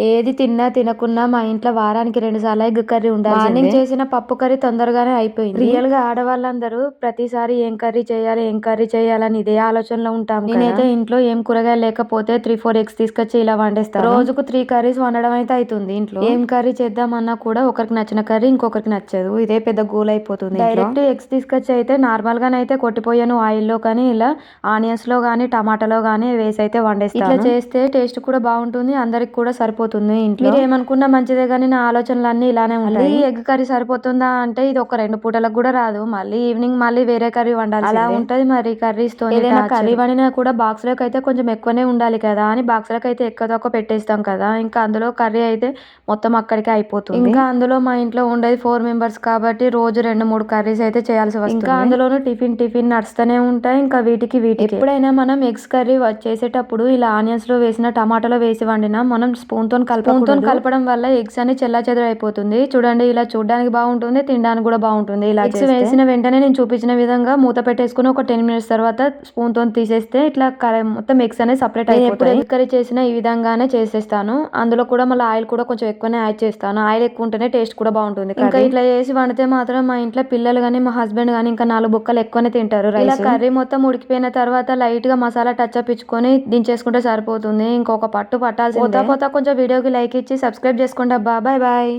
ఏది తిన్నా తినకున్నా మా ఇంట్లో వారానికి 2 సార్లు ఎగ్ కర్రీ ఉండాల్సిందే. మార్నింగ్ చేసిన పప్పు కర్రీ తొందరగానే అయిపోయింది. రియల్‌గా ఆడవాళ్ళందరూ ప్రతిసారి ఏం కర్రీ చేయాలి, ఏం కర్రీ చేయాలని ఇదే ఆలోచనలో ఉంటాం కదా! నేనైతే ఇంట్లో ఏం కూరగాయలు లేకపోతే 3, 4 ఎగ్స్ తీసుకొచ్చి ఇలా వండేస్తాను. రోజుకు 3 కర్రీస్ వండడం అయితే అయితుంది ఇంట్లో. ఏం కర్రీ చేద్దామన్నా కూడా ఒకరికి నచ్చిన కర్రీ ఇంకొకరికి నచ్చదు. ఇదే పెద్ద గోల్ అయిపోతుంది ఇంట్లో. డైరెక్ట్ ఎగ్స్ తీసుకొచ్చి అయితే నార్మల్‌గానైతే కొట్టిపోయాను ఆయిల్‌లో, కానీ ఇలా ఆనియన్స్‌లో గానీ, టమాటాలో గానీ వేసి అయితే వండేస్తాను. ఇట్లా చేస్తే టేస్ట్ కూడా బాగుంటుంది. అందరికి కూడా సరిపోతుంది ఇంట్లో. మీరేమనుకున్నా మంచిదే గానీ నా ఆలోచనలన్నీ ఇలానే ఉంటాయి. ఎగ్ కర్రీ సరిపోతుందా అంటే ఇది ఒక 2 పూటలకు కూడా రాదు. మళ్ళీ ఈవినింగ్ మళ్ళీ వేరే కర్రీ వండాల్సిందే. అలా ఉంటది మరి కర్రీస్‌తోని. ఏదైనా కర్రీ వండినా కూడా బాక్స్‌లోకి అయితే కొంచెం ఎక్కువనే ఉండాలి కదా అని బాక్స్‌లోకి అయితే ఎక్కువ తక్కువ పెట్టేస్తాం కదా! ఇంకా అందులో కర్రీ అయితే మొత్తం అక్కడికే అయిపోతుంది. ఇంకా అందులో మా ఇంట్లో ఉండేది 4 మెంబర్స్ కాబట్టి రోజు 2, 3 కర్రీస్ అయితే చేయాల్సి వస్తుంది. ఇంకా అందులోనూ టిఫిన్ నడుస్తూనే ఉంటాయి. ఇంకా వీటికి ఎప్పుడైనా మనం ఎగ్స్ కర్రీ చేసేటప్పుడు ఇలా ఆనియన్స్‌లో వేసిన టమాటాలో వేసి వండినా మనం స్పూన్‌తోని కలపడం వల్ల ఎగ్స్ అన్ని చెల్లాచెదురు అయిపోతుంది. చూడండి, ఇలా చూడడానికి బాగుంటుంది, తినడానికి కూడా బాగుంటుంది. ఇలా ఎగ్స్ వేసిన వెంటనే నేను చూపించిన విధంగా మూత పెట్టేసుకొని ఒక 10 మినిట్స్ తర్వాత స్పూన్‌తోని తీసేస్తే ఇట్లా మొత్తం ఎగ్స్ అనేది సెపరేట్ అయిపోతాయి. ఎప్పుడు ఎగ్ కర్రీ చేసినా ఈ విధంగానే చేసేస్తాను. అందులో కూడా మళ్ళీ ఆయిల్ కూడా కొంచెం ఎక్కువనే యాడ్ చేస్తాను. ఆయిల్ ఎక్కువ ఉంటేనే టేస్ట్ కూడా బాగుంటుంది. ఇంకా ఇట్లా చేసి వండితే మాత్రం మా ఇంట్లో పిల్లలు గానీ, మా హస్బెండ్ గానీ ఇంకా 4 బుక్కలు ఎక్కువనే తింటారు రైస్. ఇలా కర్రీ మొత్తం ఉడికిపోయిన తర్వాత లైట్‌గా మసాలా టచ్ అప్ ఇచ్చుకొని దించేసుకుంటే సరిపోతుంది. ఇంకొక పట్టు పట్టాల్సిందే. పోతా కొంచెం వీడియోకి లైక్ ఇచ్చి సబ్స్క్రైబ్ చేసుకోండి అబ్బా. Bye bye.